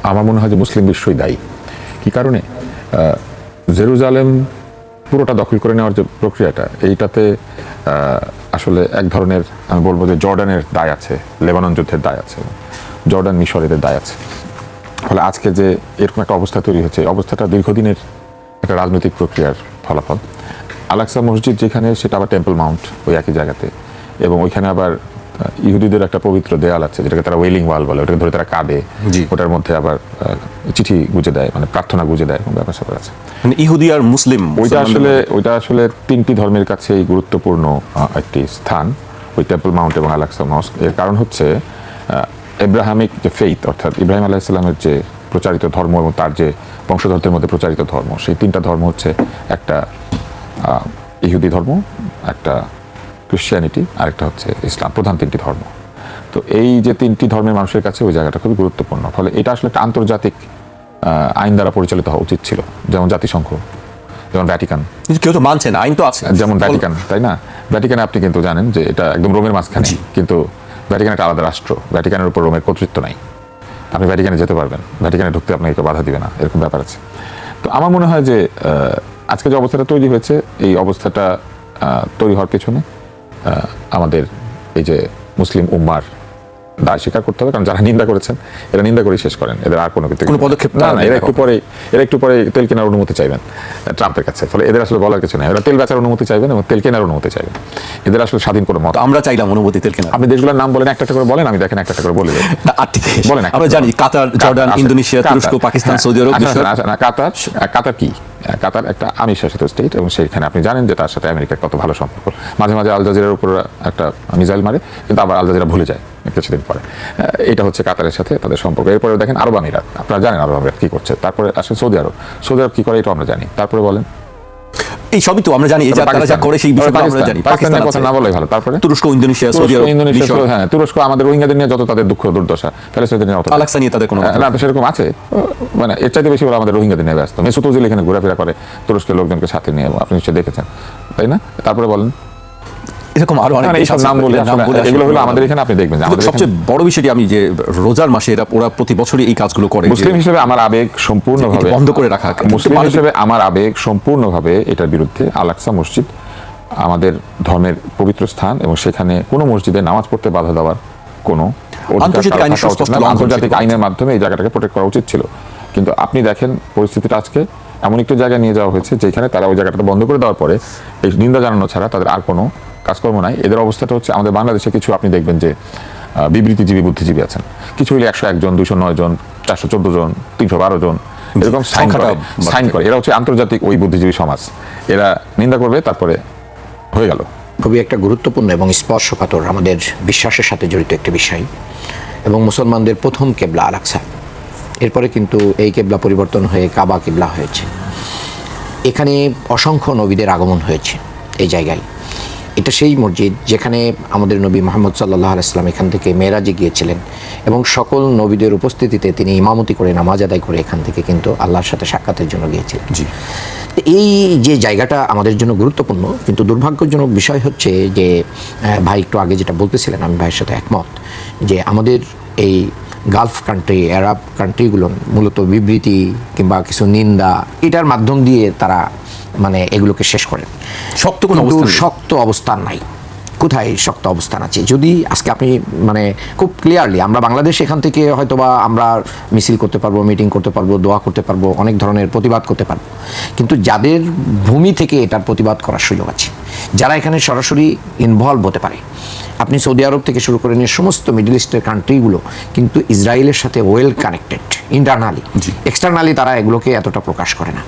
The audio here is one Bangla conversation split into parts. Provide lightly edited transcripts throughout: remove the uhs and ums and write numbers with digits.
আমার মনে হয় যে মুসলিম বিশ্বই দায়ী। কী কারণে? জেরুজালেম পুরোটা দখল করে নেওয়ার যে প্রক্রিয়াটা, এইটাতে আসলে এক ধরনের আমি বলবো যে জর্ডানের দায় আছে, লেবানন যুদ্ধের দায় আছে, জর্ডান মিশর এদের দায় আছে। ফলে আজকে যে এরকম একটা অবস্থা তৈরি হচ্ছে, এই অবস্থাটা দীর্ঘদিনের একটা রাজনৈতিক প্রক্রিয়ার ফলাফল। আল-আকসা মসজিদ যেখানে, সেটা আবার টেম্পল মাউন্ট ওই একই জায়গাতে, এবং ওইখানে আবার ইহুদিদের একটা পবিত্র দেয়াল আছে যেটাকে তারা ওয়েলিং ওয়াল বলে, ওটাকে ধরে তারা কাঁদে, ওটার মধ্যে আবার চিঠি গুজে দেয়, মানে প্রার্থনা গুজে দেয়, এরকম ব্যাপার স্যাপার আছে। মানে ইহুদি আর মুসলিম, ওইটা আসলে তিনটি ধর্মের কাছেই গুরুত্বপূর্ণ একটি স্থান, ওই টেম্পল মাউন্ট এবং আল-আকসা মস্ক। এর কারণ হচ্ছে এব্রাহামিক যে ফেইথ, অর্থাৎ ইব্রাহিম আলাইহিস সালামের যে প্রচারিত ধর্ম এবং তার যে বংশধরদের মধ্যে প্রচারিত ধর্ম, সেই তিনটা ধর্ম হচ্ছে একটা ইহুদি ধর্ম, একটা ক্রিশ্চিয়ানিটি, আরেকটা হচ্ছে ইসলাম, প্রধান তিনটি ধর্ম। তো এই যে তিনটি ধর্মের মানুষের কাছে ওই জায়গাটা খুবই গুরুত্বপূর্ণ। ফলে এটা আসলে একটা আন্তর্জাতিক আইন দ্বারা পরিচালিত হওয়া উচিত ছিল, যেমন জাতিসংঘ, যেমন ভ্যাটিকান। কেউ তো মানছে না, আইন তো আছে, যেমন ভ্যাটিকান, তাই না? ভ্যাটিকানে আপনি কিন্তু জানেন যে এটা একদম রোমের মাঝখানে, কিন্তু ভ্যাটিকান একটা আলাদা রাষ্ট্র, ভ্যাটিকানের উপর রোমের কর্তৃত্ব নাই। আপনি ভ্যাটিকানে যেতে পারবেন, ভ্যাটিকানে ঢুকতে আপনাকে কেউ বাধা দিবে না, এরকম ব্যাপার আছে। তো আমার মনে হয় যে আজকে যে অবস্থাটা তৈরি হয়েছে, এই অবস্থাটা তৈরি হওয়ার পেছনে আমাদের এই যে মুসলিম উম্মার দায় স্বীকার করতে হবে, কারণ যারা নিন্দা করেছেন এরা নিন্দা করে শেষ করেন, এদের আর কোনো পদক্ষেপ না। এরা একটু পরে তেল কেনার অনুমতি চাইবেন ট্রাম্পের কাছে। ফলে এদের আসলে বলার কিছু নেই, এরা তেল বেচার অনুমতি চাইবেন এবং তেল কেনার অনুমতি চাইবেন। এদের আসলে স্বাধীন কোনো মত। আমরা চাইলাম অনুমতি তেল কেনার। আপনি দেশগুলোর নাম বলেন, একটা করে বলেন, আমি দেখেন একটা করে বলে দেব। বলেন, আমরা জানি কাতার, জর্ডান, ইন্দোনেশিয়া, তুরস্ক, পাকিস্তান, সৌদি আরব। কাতার কি? কাতার একটা আমির শাসিত স্টেট, এবং সেইখানে আপনি জানেন যে তার সাথে আমেরিকার কত ভালো সম্পর্ক। মাঝে মাঝে আল জাজিরার উপর একটা মিসাইল মারে, কিন্তু আবার আল জাজিরা ভুলে যায় কিছুদিন পরে। এটা হচ্ছে কাতারের সাথে তাদের সম্পর্ক। এরপরে দেখেন আরব আমিরাত, আপনারা জানেন আরব আমিরাত কি করছে। তারপরে আসে সৌদি আরব, সৌদি আরব কি করে এটা আমরা জানি। তারপরে বলেন, এই সবই তো আমরা জানি, তারা যা করে সেই বিষয়টা আমরা জানি। পাকিস্তানের কথা না বলাই ভালো। তারপরে তুরস্ক, ইন্দোনেশিয়া, সৌদি আরব। হ্যাঁ, তুরস্ক আমাদের রোহিঙ্গাদের নিয়ে যত তাদের দুঃখ দুর্দশা, ফিলিস্তিনিদের নিয়ে আল-আকসা নিয়ে তাদের কোনো না, সেরকম আছে, মানে এর চাইতে বেশি ওরা আমাদের রোহিঙ্গাদের নিয়ে ব্যস্ত। মেসুত ওজিল এখানে ঘোরাফেরা করে তুরস্কের লোকজনকে সাথে নিয়ে, আপনি নিশ্চয়ই দেখেছেন, তাই না? তারপরে বলেন, এরকম আরো অনেক নাম বলে, এগুলো হলো আমাদের এখানে। আপনি দেখবেন সবচেয়ে বড় বিষয়টি আমি যে রোজার মাসে ওরা প্রতি বছরই এই কাজগুলো করে। মুসলিম হিসেবে আমার আবেগ সম্পূর্ণভাবে বন্ধ করে রাখা, মুসলিম হিসেবে আমার আবেগ সম্পূর্ণভাবে এটার বিরুদ্ধে। আল-আকসা মসজিদ আমাদের ধর্মের পবিত্র স্থান, এবং সেখানে কোনো মসজিদে নামাজ পড়তে বাধা দেওয়ার কোনো আন্তর্জাতিক আইনের মাধ্যমে এই জায়গাটাকে প্রোটেক্ট করা উচিত ছিল। কিন্তু আপনি দেখেন পরিস্থিতিটা আজকে এমন একটি জায়গায় নিয়ে যাওয়া হয়েছে যেখানে তারা ওই জায়গাটা বন্ধ করে দেওয়ার পরে এই নিন্দা জানানো ছাড়া তাদের আর কোনো কাজকর্ম নাই। এদের অবস্থাটা হচ্ছে, আমাদের বাংলাদেশে কিছু আপনি দেখবেন যে বিবৃতিজীবী বুদ্ধিজীবী আছেন, কিছু হইলে 101 জন, 209 জন, 414 জন, 312 জন, এরকম সাইন করে। এরা হচ্ছে আন্তর্জাতিক ওই বুদ্ধিজীবী সমাজ। এরা নিন্দা করবে, তারপরে হয়ে গেল। খুবই একটা গুরুত্বপূর্ণ এবং স্পর্শকাতর আমাদের বিশ্বাসের সাথে জড়িত একটি বিষয়, এবং মুসলমানদের প্রথম কেবলা আল-আকসা। এরপরে কিন্তু এই কেবলা পরিবর্তন হয়ে কাবা কেবলা হয়েছে। এখানে অসংখ্য নবীদের আগমন হয়েছে এই জায়গায়। এটা সেই মসজিদ যেখানে আমাদের নবী মুহাম্মদ সাল্লাল্লাহু আলাইহি ওয়াসাল্লাম এখান থেকে মেরাজে গিয়েছিলেন, এবং সকল নবীদের উপস্থিতিতে তিনি ইমামতি করে, নামাজ আদায় করে এখান থেকে কিন্তু আল্লাহর সাথে সাক্ষাতের জন্য গিয়েছিলেন। এই যে জায়গাটা আমাদের জন্য গুরুত্বপূর্ণ, কিন্তু দুর্ভাগ্যজনক বিষয় হচ্ছে যে ভাই একটু আগে যেটা বলতেছিলেন, আমি ভাইয়ের সাথে একমত, যে আমাদের এই গালফ কান্ট্রি, আরব কান্ট্রিগুলো মূলত বিবৃতি কিংবা কিছু নিন্দা, এটার মাধ্যম দিয়ে তারা মানে এগুলোকে শেষ করেন। শক্ত অবস্থান নাই। কোথায় শক্ত অবস্থান আছে? যদি আজকে আপনি মানে খুব ক্লিয়ারলি, আমরা বাংলাদেশ এখান থেকে হয়তোবা আমরা মিছিল করতে পারবো, মিটিং করতে পারবো, দোয়া করতে পারবো, অনেক ধরনের প্রতিবাদ করতে পারবো, কিন্তু যাদের ভূমি থেকে এটার প্রতিবাদ করার সুযোগ আছে, যারা এখানে সরাসরি ইনভলভ হতে পারে, আপনি সৌদি আরব থেকে শুরু করে নিয়ে সমস্ত মিডল ইস্টের কান্ট্রিগুলো কিন্তু ইসরায়েলের সাথে ওয়েল কানেক্টেড ইন্টারনালি। এক্সটার্নালি তারা এগুলোকে এতটা প্রকাশ করে না।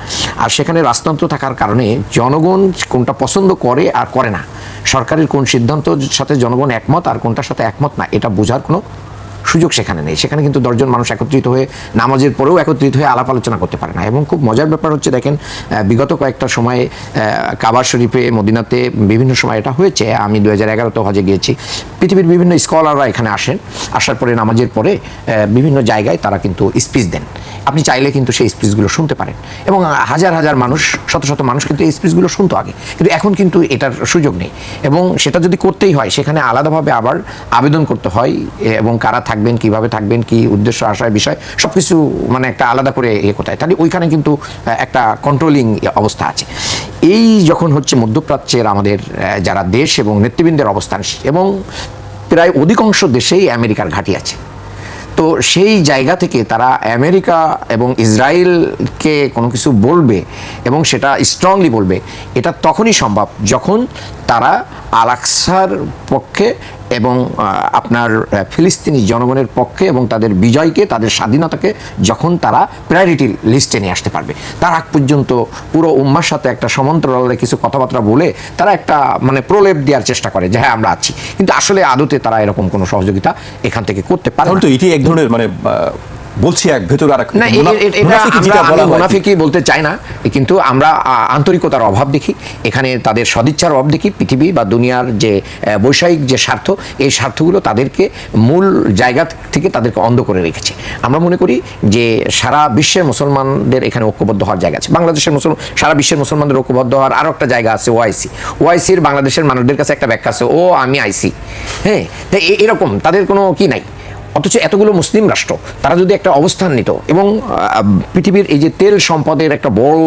আর সেখানে রাজতন্ত্র থাকার কারণে জনগণ কোনটা পছন্দ করে আর করে না, সরকারের কোন সিদ্ধান্তের সাথে জনগণ একমত আর কোনটার সাথে একমত না, এটা বোঝার কোনো সুযোগ সেখানে নেই। সেখানে কিন্তু 10 জন মানুষ একত্রিত হয়ে নামাজের পরেও একত্রিত হয়ে আলাপ আলোচনা করতে পারে না। এবং খুব মজার ব্যাপার হচ্ছে, দেখেন বিগত কয়েকটা সময়ে কাবা শরীফে, মদিনাতে বিভিন্ন সময় এটা হয়েছে। আমি 2011-তে হজে গিয়েছি। পৃথিবীর বিভিন্ন স্কলাররা এখানে আসেন, আসার পরে নামাজের পরে বিভিন্ন জায়গায় তারা কিন্তু স্পিচ দেন, আপনি চাইলে কিন্তু সেই স্পিচগুলো শুনতে পারেন, এবং হাজার হাজার মানুষ, শত শত মানুষ কিন্তু এই স্পিচগুলো শুনতো আগে, কিন্তু এখন কিন্তু এটার সুযোগ নেই। এবং সেটা যদি করতেই হয় সেখানে আলাদাভাবে আবার আবেদন করতে হয়, এবং কারা থাকবেন, কিভাবে থাকবেন, কি উদ্দেশ্য, আশয়, বিষয় সব কিছু মানে একটা আলাদা করে কোথায়, তাহলে ওইখানে কিন্তু একটা কন্ট্রোলিং অবস্থা আছে। এই যখন হচ্ছে মধ্যপ্রাচ্যের আমাদের যারা দেশ এবং নেতৃবৃন্দের অবস্থান, এবং প্রায় অধিকাংশ দেশেই আমেরিকার ঘাঁটি আছে, তো সেই জায়গা থেকে তারা আমেরিকা এবং ইসরায়েলকে কোনো কিছু বলবে এবং সেটা স্ট্রংলি বলবে, এটা তখনই সম্ভব যখন তারা আল আকসার পক্ষে এবং আপনার ফিলিস্তিনি জনগণের পক্ষে এবং তাদের বিজয়কে, তাদের স্বাধীনতাকে যখন তারা প্রায়োরিটি লিস্টে নিয়ে আসতে পারবে। তার আগ পর্যন্ত পুরো উম্মার সাথে একটা সমান্তরালে কিছু কথাবার্তা বলে তারা একটা মানে প্রলেপ দেওয়ার চেষ্টা করে যে হ্যাঁ আমরা আছি, কিন্তু আসলে আদতে তারা এরকম কোনো সহযোগিতা এখান থেকে করতে পারে না। তো এটি এক ধরনের মানে বলছি এক ভেতরে আর না, মুনাফিকি বলতে চাই না, কিন্তু আমরা আন্তরিকতার অভাব দেখি এখানে, তাদের সদিচ্ছার অভাব দেখি। পৃথিবী বা দুনিয়ার যে বৈষয়িক যে স্বার্থ, এই স্বার্থগুলো তাদেরকে মূল জায়গা থেকে তাদেরকে অন্ধ করে রেখেছে। আমরা মনে করি যে সারা বিশ্বের মুসলমানদের এখানে ঐক্যবদ্ধ হওয়ার জায়গা আছে। বাংলাদেশের সারা বিশ্বের মুসলমানদের ঐক্যবদ্ধ হওয়ার আরও একটা জায়গা আছে, ওআইসির বাংলাদেশের মানুষদের কাছে একটা ব্যাখ্যা আছে, ও আমি আইসি, হ্যাঁ, তাই এরকম তাদের কোনো কি নাই। অথচ এতগুলো মুসলিম রাষ্ট্র তারা যদি একটা অবস্থান নিত, এবং পৃথিবীর এই যে তেল সম্পদের একটা বড়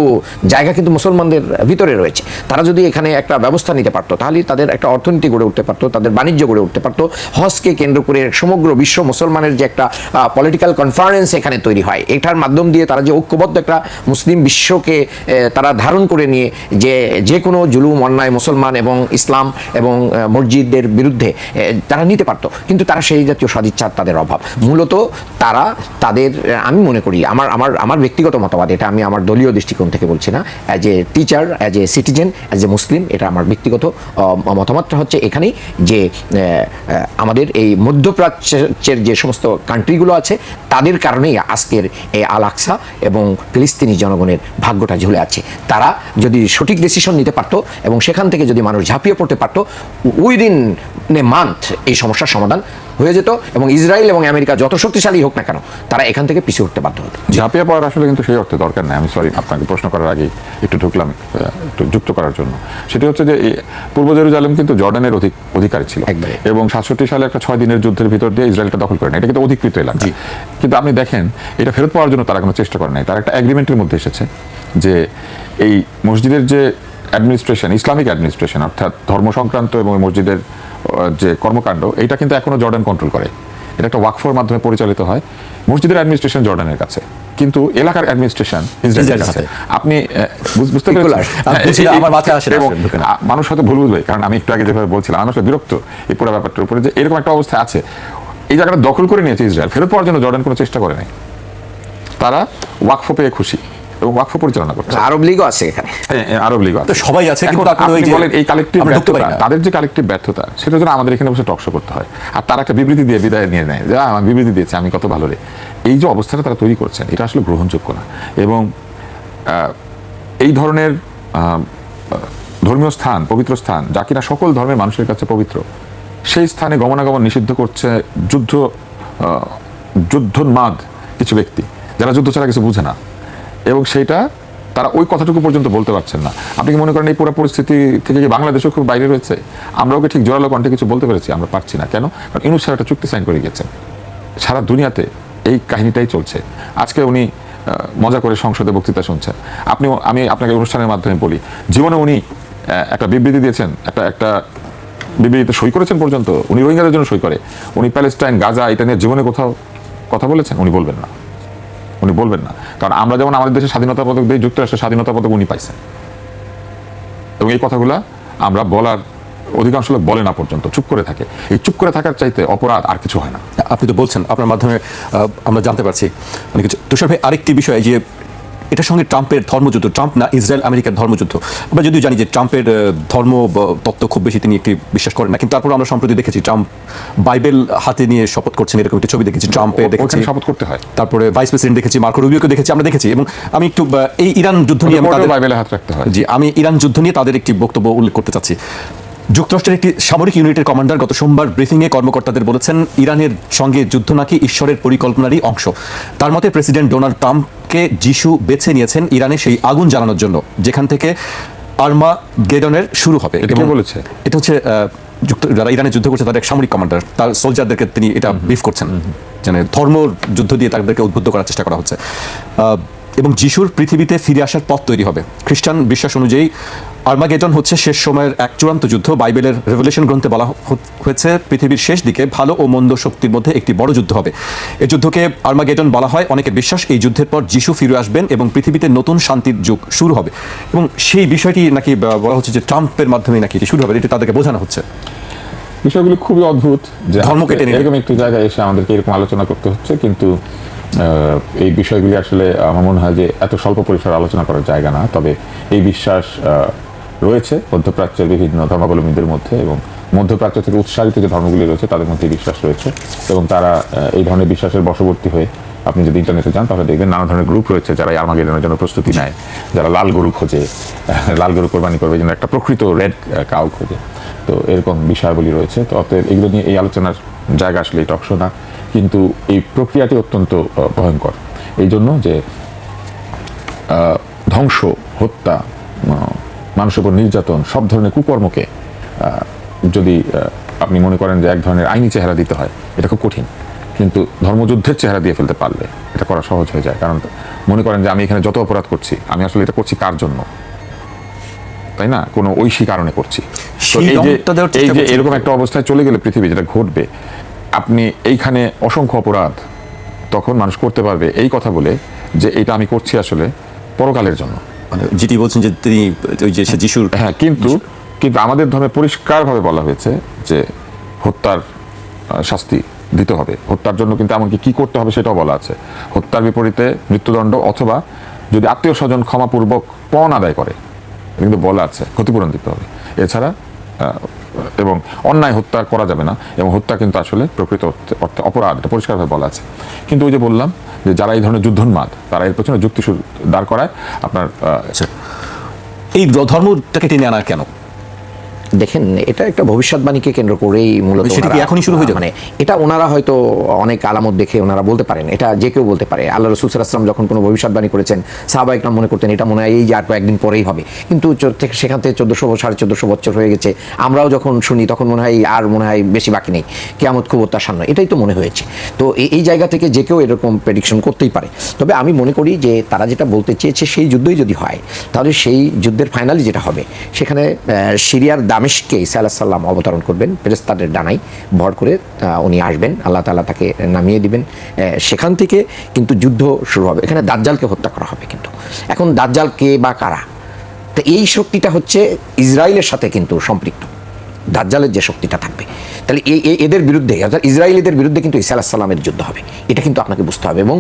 জায়গা কিন্তু মুসলমানদের ভিতরে রয়েছে, তারা যদি এখানে একটা ব্যবস্থা নিতে পারতো, তাহলে তাদের একটা অর্থনীতি গড়ে উঠতে পারতো, তাদের বাণিজ্য গড়ে উঠতে পারতো। হজকে কেন্দ্র করে সমগ্র বিশ্ব মুসলমানের যে একটা পলিটিক্যাল কনফারেন্স এখানে তৈরি হয়, এটার মাধ্যম দিয়ে তারা যে ঐক্যবদ্ধ একটা মুসলিম বিশ্বকে তারা ধারণ করে নিয়ে যে কোনো জুলুম, অন্যায় মুসলমান এবং ইসলাম এবং মসজিদদের বিরুদ্ধে তারা নিতে পারতো, কিন্তু তারা সেই জাতীয় সদিচ্ছার তাদের অভাব। মূলত তারা তাদের, আমি মনে করি, আমার ব্যক্তিগত মতবাদ, এটা আমি আমার দলীয় দৃষ্টিকোণ থেকে বলছি না, as a teacher, as a citizen, as a Muslim, এটা আমার ব্যক্তিগত মতামতটা হচ্ছে এখানেই যে আমাদের এই মধ্যপ্রাচ্যের যে সমস্ত কান্ট্রিগুলো আছে তাদের কারণেই আজকের এই আল আকসা এবং ফিলিস্তিনি জনগণের ভাগ্যটা ঝুলে আছে। তারা যদি সঠিক ডিসিশন নিতে পারতো এবং সেখান থেকে যদি মানুষ ঝাঁপিয়ে পড়তে পারতো, উইদিন এ মান্থ এই সমস্যার সমাধান হয়ে যেত, এবং ইসরায়েল এবং আমেরিকা যত শক্তিশালী হোক না কেন তারা এখান থেকে পিছিয়ে উঠতে বাধ্য হতো। ঝাঁপিয়ে পড়ার আসলে কিন্তু সেই অর্থে দরকার নেই। আমি সরি, আপনাকে প্রশ্ন করার আগে একটু ঢুকলাম একটু যুক্ত করার জন্য। সেটি হচ্ছে যে পূর্ব জেরুজালেম কিন্তু জর্ডানের অধিকারী ছিল, এবং 67 সালে একটা 6 দিনের যুদ্ধের ভিতর দিয়ে ইসরায়েলটা দখল করে নেয়। এটা কিন্তু অধিকৃত এলাকা, কিন্তু আপনি দেখেন এটা ফেরত পাওয়ার জন্য তারা কোনো চেষ্টা করে নাই। তারা একটা এগ্রিমেন্টের মধ্যে এসেছে যে এই মসজিদের যে অ্যাডমিনিস্ট্রেশন, ইসলামিক অ্যাডমিনিস্ট্রেশন, অর্থাৎ ধর্ম সংক্রান্ত এবং মসজিদের যে কর্মকাণ্ড, এটা কিন্তু এখনো জর্ডান কন্ট্রোল করে। এটা একটা ওয়াকফের মাধ্যমে পরিচালিত হয়। মসজিদের অ্যাডমিনিস্ট্রেশন জর্ডানের কাছে, কিন্তু এলাকার অ্যাডমিনিস্ট্রেশন ইসরায়েলের কাছে। আপনি বুঝতে পেরেছেন? আমার মাথায় আসে না, মানুষ হয়তো ভুল বুঝবে, কারণ আমি একটু আগে যেভাবে বলছিলাম, আমি আসলে বিরক্ত এই পুরো ব্যাপারটার উপরে যে এরকম একটা অবস্থা আছে। এই জায়গাটা দখল করে নিয়েছে ইসরায়েল, ফেরত পাওয়ার জন্য জর্ডান কোনো চেষ্টা করে নাই। তারা ওয়াকফ পেয়ে খুশি এবং ওয়াকফ পরিচালনা করছে। আরব লীগও আছে এখানে, আরব লীগ আছে, সবাই আছে, কিন্তু বলেন এই কালেকটিভ ব্যর্থতা, তাদের যে কালেকটিভ ব্যর্থতা, সেটার জন্য আমাদের এখানে বসে টকশো করতে হয়, আর তারা একটা বিবৃতি দিয়ে বিদায় নিয়ে নেয় যে আমি বিবৃতি দিয়েছি, আমি কত ভালো রে। এই যে অবস্থাটা তারা তৈরি করছেন, এটা আসলে গ্রহণযোগ্য না। এবং এই ধরনের ধর্মীয় স্থান, পবিত্র স্থান, যা কিনা সকল ধর্মের মানুষের কাছে পবিত্র, সেই স্থানে গমনাগমন নিষিদ্ধ করছে যুদ্ধোন্মাদ কিছু ব্যক্তি, যারা যুদ্ধ ছাড়া কিছু বুঝে না, এবং সেইটা তারা ওই কথাটুকু পর্যন্ত বলতে পারছেন না। আপনি কি মনে করেন এই পুরো পরিস্থিতি থেকে কি বাংলাদেশও খুব বাইরে রয়েছে? আমরাও কি ঠিক জোরালো কণ্ঠে কিছু বলতে পেরেছি? আমরা পারছি না। কেন? কারণ ইউনূস সাহেব একটা চুক্তি সাইন করে গেছেন। সারা দুনিয়াতে এই কাহিনীটাই চলছে। আজকে উনি মজা করে সংসদে বক্তৃতা শুনছেন। আমি আপনাকে অনুষ্ঠানের মাধ্যমে বলি, জীবনে উনি একটা বিবৃতি দিয়েছেন, একটা বিবৃতিতে সই করেছেন পর্যন্ত। উনি রোহিঙ্গাদের জন্য সই করে, উনি প্যালেস্টাইন, গাজা, এটা নিয়ে জীবনে কোথাও কথা বলেছেন? উনি বলবেন না, উনি বলবেন না। কারণ আমরা যেমন আমাদের দেশে স্বাধীনতা পদক দিই, যুক্তরাষ্ট্রের স্বাধীনতা পদক উনি পাইছেন, এবং এই কথাগুলা আমরা বলার অধিকাংশ লোক বলে না, পর্যন্ত চুপ করে থাকে। এই চুপ করে থাকার চাইতে অপরাধ আর কিছু হয় না। আপনি তো বলছেন, আপনার মাধ্যমে আমরা জানতে পারছি অনেক কিছু। তুষার ভাই, আরেকটি বিষয় যে এটার সঙ্গে ট্রাম্পের ধর্মযুদ্ধ, ট্রাম্প না ইসরায়েল আমেরিকার ধর্মযুদ্ধ, আমরা যদিও জানি যে ট্রাম্পের ধর্ম তত্ত্ব খুব বেশি তিনি একটি বিশ্বাস করেন না, কিন্তু তারপর আমরা সম্প্রতি দেখেছি ট্রাম্প বাইবেল হাতে নিয়ে শপথ করছেন, এরকম একটি ছবি দেখেছি। ট্রাম্পের দেখেছি শপথ করতে হয়, তারপরে ভাইস প্রেসিডেন্ট দেখেছি, মার্কো রুবিওকে দেখেছি, আমরা দেখেছি। এবং আমি একটু এই ইরান যুদ্ধ নিয়ে বাইবেলে হাত রাখতে হয়। জি, আমি ইরান যুদ্ধ নিয়ে তাদের একটি বক্তব্য উল্লেখ করতে চাচ্ছি। যুক্তরাষ্ট্রের একটি সামরিক ইউনিটের কমান্ডার গত সোমবার ব্রিফিংয়ে কর্মকর্তাদের বলেছেন ইরানের সঙ্গে যুদ্ধ নাকি ঈশ্বরের পরিকল্পনারই অংশ। তার মতে প্রেসিডেন্ট ডোনাল্ড ট্রাম্পকে যিশু বেছে নিয়েছেন ইরানে সেই আগুন জ্বালানোর জন্য যেখান থেকে আর্মাগেডনের শুরু হবে। এটা কে বলেছে? এটা হচ্ছে যারা ইরানে যুদ্ধ করছে তাদের এক সামরিক কমান্ডার, তার সোলজারদেরকে তিনি এটা ব্রিফ করছেন, মানে ধর্ম যুদ্ধ দিয়ে তাদেরকে উদ্বুদ্ধ করার চেষ্টা করা হচ্ছে। এবং যিশুর পৃথিবীতে ফিরে আসার পথ তৈরি হবে। খ্রিস্টান বিশ্বাস অনুযায়ী আর্মাগেডন হচ্ছে শেষ সময়ের এক চূড়ান্ত যুদ্ধ। বাইবেলের রেভেলেশন গ্রন্থে বলা হয়েছে পৃথিবীর শেষ দিকে ভালো ও মন্দ শক্তির মধ্যে একটি বড় যুদ্ধ হবে। এই যুদ্ধকে আর্মাগেডন বলা হয়। অনেকের বিশ্বাস এই যুদ্ধের পর যিশু ফিরে আসবেন এবং পৃথিবীতে নতুন শান্তির যুগ শুরু হবে। এবং সেই বিষয়টি নাকি বলা হচ্ছে যে ট্রাম্পের মাধ্যমে নাকি এটি শুরু হবে, এটি তাদেরকে বোঝানো হচ্ছে। বিষয়গুলি খুবই অদ্ভুত যে ধর্ম কেটে নিয়ে এরকম একটি জায়গায় এসে আমাদেরকে এরকম আলোচনা করতে হচ্ছে, কিন্তু এই বিষয়গুলি আসলে আমার মনে হয় যে এত স্বল্প পরিসরে আলোচনা করার জায়গা না। তবে এই বিশ্বাস রয়েছে মধ্যপ্রাচ্যের বিভিন্ন ধর্মাবলম্বীদের মধ্যে, এবং মধ্যপ্রাচ্য থেকে উৎসারিত যে ধর্মগুলি রয়েছে তাদের মধ্যে বিশ্বাস রয়েছে, এবং তারা এই ধরনের বিশ্বাসের বশবর্তী হয়ে আপনি যদি ইন্টারনেটে যান তাহলে দেখবেন নানা ধরনের গ্রুপ রয়েছে যারা এই আর্মাগেডনের জন্য প্রস্তুতি নেয়, যারা লাল গরু খোঁজে, লাল গরু কোরবানি করবে যেন একটা প্রকৃত রেড কাউ খোঁজে। তো এরকম বিষয়গুলি রয়েছে। তো অতএব এগুলো নিয়ে এই আলোচনার জায়গা আসলে এই টকশো না, কিন্তু এই প্রক্রিয়াটি অত্যন্ত ভয়ঙ্কর এই জন্য যে ধ্বংস, হত্যা, মানুষের উপর নির্যাতন, সব ধরনের কুকর্মকে যদি আপনি মনে করেন যে এক ধরনের আইনি চেহারা দিতে হয়, এটা খুব কঠিন। কিন্তু ধর্মযুদ্ধের চেহারা দিয়ে ফেলতে পারলে এটা করা সহজ হয়ে যায়। কারণ মনে করেন যে আমি এখানে যত অপরাধ করছি, আমি আসলে এটা করছি কার জন্য, তাই না? কোনো ঐশী কারণে করছি। তো এই যে এরকম একটা অবস্থায় চলে গেলে পৃথিবী যেটা ঘটবে, আপনি এইখানে অসংখ্য অপরাধ তখন মানুষ করতে পারবে এই কথা বলে যে এটা আমি করছি আসলে পরকালের জন্য। মানে যেটি বলছেন যে তিনি ওই যে যিশুর, হ্যাঁ, কিন্তু আমাদের ধর্মে পরিষ্কারভাবে বলা হয়েছে যে হত্যার শাস্তি দিতে হবে। হত্যার জন্য কিন্তু এমনকি কি করতে হবে সেটাও বলা আছে। হত্যার বিপরীতে মৃত্যুদণ্ড, অথবা যদি আত্মীয় স্বজন ক্ষমাপূর্বক পণ আদায় করে, কিন্তু বলা আছে ক্ষতিপূরণ দিতে হবে। এছাড়া এবং অন্যায় হত্যা করা যাবে না, এবং হত্যা কিন্তু আসলে প্রকৃত অর্থে অপরাধ, এটা পরিষ্কারভাবে বলা আছে। কিন্তু ওই যে বললাম যে যারা এই ধরনের যুদ্ধোন্মাদ, তারা এর পেছনে যুক্তি দাঁড় করায়। আপনার এই ধর্মটাকে টেনে আনা কেন? দেখেন, এটা একটা ভবিষ্যৎবাণীকে কেন্দ্র করেই মূলত সেটা কি এখনই শুরু হয়ে যাবে? মানে এটা ওনারা হয়তো অনেক আলামত দেখে ওনারা বলতে পারেন, এটা যে কেউ বলতে পারে। আল্লাহ রাসূল সাল্লাল্লাহু আলাইহি ওয়াসাল্লাম যখন কোনো ভবিষ্যৎবাণী করেছেন, সাহাবায়ে কেরাম মনে করতেন এটা মনে হয় এই যে আর কয়েকদিন পরেই হবে, কিন্তু সেখান থেকে 1400-1450 বছর হয়ে গেছে। আমরাও যখন শুনি তখন মনে হয় আর মনে হয় বেশি বাকি নেই, কিয়ামত খুব অত্যাসন্ন, এটাই তো মনে হয়েছে। তো এই জায়গা থেকে যে কেউ এরকম প্রেডিকশন করতেই পারে। তবে আমি মনে করি যে তারা যেটা বলতে চেয়েছে সেই যুদ্ধই যদি হয়, তাহলে সেই যুদ্ধের ফাইনালি যেটা হবে, সেখানে সিরিয়ার দামেস্কে ঈসা আলাইহিস সালাম অবতরণ করবেন, ফেরেশতাদের ডানায় ভর করে উনি আসবেন, আল্লাহ তাআলা তাকে নামিয়ে দিবেন। সেখান থেকে কিন্তু যুদ্ধ শুরু হবে। এখানে দাজ্জালকে হত্যা করা হবে। কিন্তু এখন দাজ্জাল কে বা কারা? তো এই শক্তিটা হচ্ছে ইসরায়েলের সাথে কিন্তু সম্পৃক্ত, দাজ্জালের যে শক্তিটা থাকবে। তাহলে এদের বিরুদ্ধে, অর্থাৎ ইসরায়েলিদের বিরুদ্ধে কিন্তু ঈসা আলাইহিস সালামের যুদ্ধ হবে, এটা কিন্তু আপনাকে বুঝতে হবে। এবং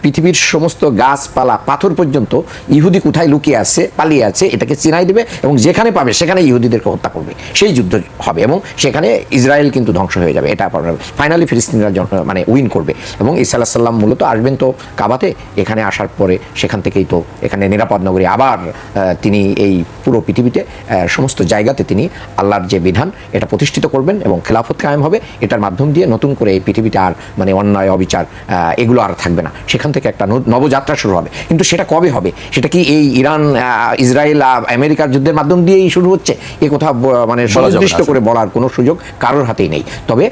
পৃথিবীর সমস্ত গাছপালা, পাথর পর্যন্ত ইহুদি কোথায় লুকিয়ে আছে, পালিয়ে আছে, এটাকে চিনাই দেবে, এবং যেখানে পাবে সেখানে ইহুদিদেরকে হত্যা করবে। সেই যুদ্ধ হবে, এবং সেখানে ইসরায়েল কিন্তু ধ্বংস হয়ে যাবে। এটা ফাইনালি ফিলিস্তিনিরা মানে উইন করবে। এবং ঈসা আলাইহিস সালাম মূলত আসবেন তো কাবাতে, এখানে আসার পরে সেখান থেকেই তো এখানে নিরাপদ নগরী, আবার তিনি এই পুরো পৃথিবীতে সমস্ত জায়গাতে তিনি আল্লাহর যে বিধান এটা প্রতিষ্ঠিত করবেন, এবং খেলাফত কায়েম হবে। এটার মাধ্যম দিয়ে নতুন করে এই পৃথিবীতে আর মানে অন্যায়, অবিচার এগুলো আর থাকবে না। সেখান থেকে একটা নবযাত্রা শুরু হবে। কিন্তু সেটা কবে হবে? সেটা কি এই ইরান, ইসরায়েল, আমেরিকার যুদ্ধের মাধ্যম দিয়েই শুরু হচ্ছে? এ কথা মানে সুনির্দিষ্ট করে বলার কোনো সুযোগ কারোর হাতেই নেই। তবে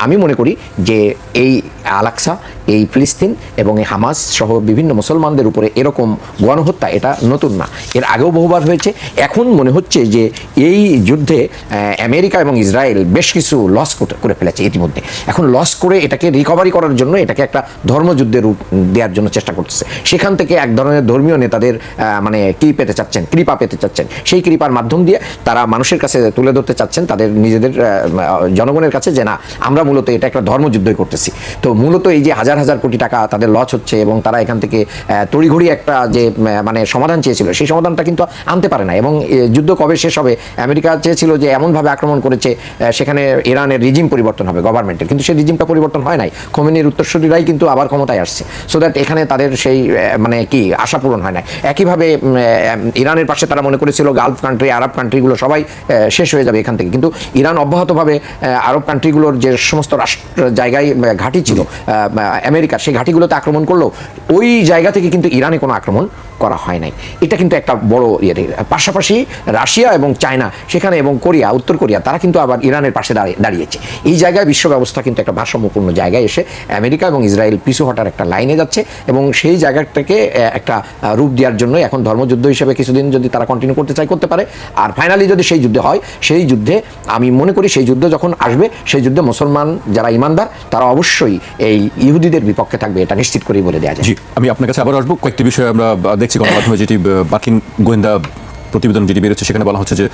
আমি মনে করি যে এই আল-আকসা, এই ফিলিস্তিন এবং এই হামাস সহ বিভিন্ন মুসলমানদের উপরে এরকম গণহত্যা এটা নতুন না, এর আগেও বহুবার হয়েছে। এখন মনে হচ্ছে যে এই যুদ্ধে আমেরিকা এবং ইসরায়েল বেশ কিছু লস করে ফেলেছে ইতিমধ্যে। এখন লস করে এটাকে রিকভারি করার জন্য এটাকে একটা ধর্মযুদ্ধের রূপ দেওয়ার জন্য চেষ্টা করতেছে। সেখান থেকে এক ধরনের ধর্মীয় নেতাদের মানে কি পেতে চাচ্ছেন, কৃপা পেতে চাচ্ছেন। সেই কৃপার মাধ্যম দিয়ে তারা মানুষের কাছে তুলে ধরতে চাচ্ছেন, তাদের নিজেদের জনগণের কাছে, যে না, আমরা মূলত এটা একটা ধর্মযুদ্ধই করতেছি। তো মূলত এই যে হাজার হাজার কোটি টাকা তাদের লস হচ্ছে, এবং তারা এখান থেকে তড়িঘড়ি একটা যে মানে সমাধান চেয়েছিল, সেই সমাধানটা কিন্তু আনতে পারে না। এবং যুদ্ধ কবে শেষ হবে? আমেরিকা চেয়েছিল যে এমন এমনভাবে আক্রমণ করেছে সেখানে ইরানের রিজিম পরিবর্তন হবে, গভর্নমেন্টের, কিন্তু সেই রিজিমটা পরিবর্তন হয় নাই। খোমেনির উত্তরসূরিরাই কিন্তু আবার ক্ষমতায় আসছে, সো দ্যাট এখানে তাদের সেই মানে কি আশা পূরণ হয় না। একইভাবে ইরানের পাশে তারা মনে করেছিল গালফ কান্ট্রি, আরব কান্ট্রিগুলো সবাই শেষ হয়ে যাবে এখান থেকে, কিন্তু ইরান অব্যাহতভাবে আরব কান্ট্রিগুলোর যে সমস্ত রাষ্ট্র জায়গায় ঘাঁটি ছিল আমেরিকার, সেই ঘাঁটিগুলোতে আক্রমণ করলো, ওই জায়গা থেকে কিন্তু ইরানে কোনো আক্রমণ করা হয় নাই। এটা কিন্তু একটা বড় ইয়ে। পাশাপাশি রাশিয়া এবং চায়না সেখানে এবং কোরিয়া, উত্তর কোরিয়া, তারা কিন্তু আবার ইরানের পাশে দাঁড়িয়েছে। এই জায়গায় বিশ্ব ব্যবস্থা কিন্তু একটা ভারসাম্যপূর্ণ জায়গায় এসে আমেরিকা এবং ইসরায়েল পিছু হটার একটা লাইনে যাচ্ছে, এবং সেই জায়গাটাকে একটা রূপ দেওয়ার জন্য এখন ধর্মযুদ্ধ হিসেবে কিছুদিন যদি তারা কন্টিনিউ করতে চায় করতে পারে। আর ফাইনালি যদি সেই যুদ্ধ হয়, সেই যুদ্ধে আমি মনে করি সেই যুদ্ধ যখন আসবে, সেই যুদ্ধে মুসলমান যারা ইমানদার তারা অবশ্যই এই ইহুদিদের বিপক্ষে থাকবে, এটা নিশ্চিত করেই বলে দেওয়া যায়। জি, আমি আপনার কাছে আবার আসবো। কয়েকটি বিষয় আমরা দেখছি গণমাধ্যমে, যেটি মার্কিন গোয়েন্দা প্রতিবেদন যেটি বেরোচ্ছে, সেখানে বলা হচ্ছে যে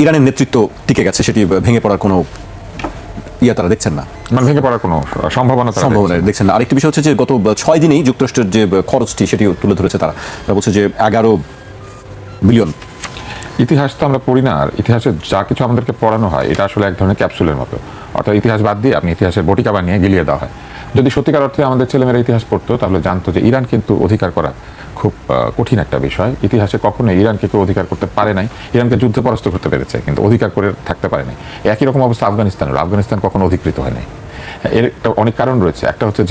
ইরানের নেতৃত্ব টিকে গেছে, সেটি ভেঙে পড়ার কোনো তারা দেখছেন না, মানে ভেঙে পড়ার কোনো সম্ভাবনা দেখছেন না। আরেকটি বিষয় হচ্ছে যে গত 6 দিনেই যুক্তরাষ্ট্রের যে খরচটি সেটি তুলে ধরেছে তারা বলছে যে 11 বিলিয়ন। ইতিহাস তো আমরা পড়ি না, আর ইতিহাসে যা কিছু আমাদেরকে পড়ানো হয় এটা আসলে এক ধরনের ক্যাপসুলের মতো, অর্থাৎ ইতিহাস বাদ দিয়ে আপনি ইতিহাসের বটিকা বানিয়ে গিলিয়ে দেওয়া হয়। যদি সত্যিকার অর্থে আমাদের ছেলেমেয়েরা ইতিহাস পড়তো তাহলে জানতো যে ইরান কিন্তু অধিকার করা খুব কঠিন একটা বিষয়। ইতিহাসে কখনোই ইরানকে কেউ অধিকার করতে পারে নাই। ইরানকে যুদ্ধে পরাস্ত করতে পেরেছে, কিন্তু অধিকার করে থাকতে পারে নাই। একই রকম অবস্থা আফগানিস্তানের। আফগানিস্তান কখনো অধিকৃত হয় নাই। এর একটা অনেক কারণ রয়েছে। একটা হচ্ছে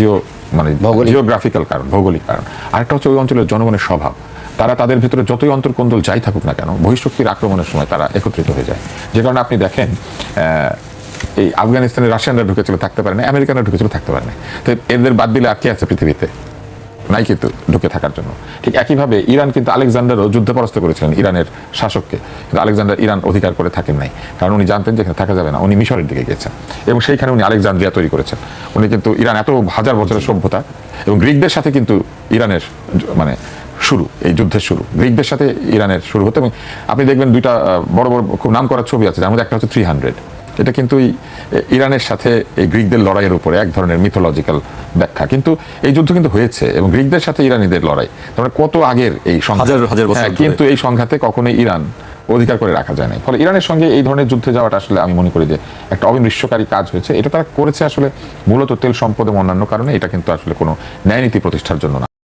জিওগ্রাফিক্যাল কারণ, ভৌগোলিক কারণ। আরেকটা হচ্ছে ওই অঞ্চলের জনগণের স্বভাব। তারা তাদের ভিতরে যতই অন্তর্কোন্দল যাই থাকুক না কেন, বহিঃশক্তির আক্রমণের সময় তারা একত্রিত হয়ে যায়। যে কারণে আপনি দেখেন এই আফগানিস্তানে রাশিয়ানরা ঢুকেছিল, থাকতে পারে না, আমেরিকানরা ঢুকেছিল, থাকতে পারে না। তো এদের বাদ দিলে আর কে আছে পৃথিবীতে? নাই কিন্তু ঢুকে থাকার জন্য। ঠিক একইভাবে ইরান কিন্তু আলেকজান্ডারও যুদ্ধ পরাস্ত করেছিলেন ইরানের শাসককে, কিন্তু আলেকজান্ডার ইরান অধিকার করে থাকেন নাই, কারণ উনি জানতেন যে এখানে থাকা যাবে না। উনি মিশরের দিকে গেছেন এবং সেইখানে উনি আলেকজান্দ্রিয়া তৈরি করেছেন। উনি কিন্তু ইরান এত হাজার বছরের সভ্যতা, এবং গ্রিকদের সাথে কিন্তু ইরানের মানে শুরু, এই যুদ্ধের শুরু গ্রিকদের সাথে ইরানের শুরু হতো। এবং আপনি দেখবেন দুইটা বড় বড় খুব নাম করা ছবি আছে, যার মধ্যে একটা হচ্ছে 300। এটা কিন্তু ইরানের সাথে এই গ্রিকদের লড়াইয়ের উপরে এক ধরনের মিথোলজিক্যাল ব্যাখ্যা। কিন্তু এই যুদ্ধ কিন্তু হয়েছে এবং গ্রিকদের সাথে ইরানিদের লড়াই, তার কত আগের এই সংঘাত, কিন্তু এই সংঘাতে কখনোই ইরান অধিকার করে রাখা যায় না। ফলে ইরানের সঙ্গে এই ধরনের যুদ্ধে যাওয়াটা আসলে আমি মনে করি যে একটা অবিমৃষ্যকারী কাজ হয়েছে। এটা তারা করেছে আসলে মূলত তেল সম্পদ এবং অন্যান্য কারণে। এটা কিন্তু আসলে কোনো ন্যায় নীতি প্রতিষ্ঠার জন্য না।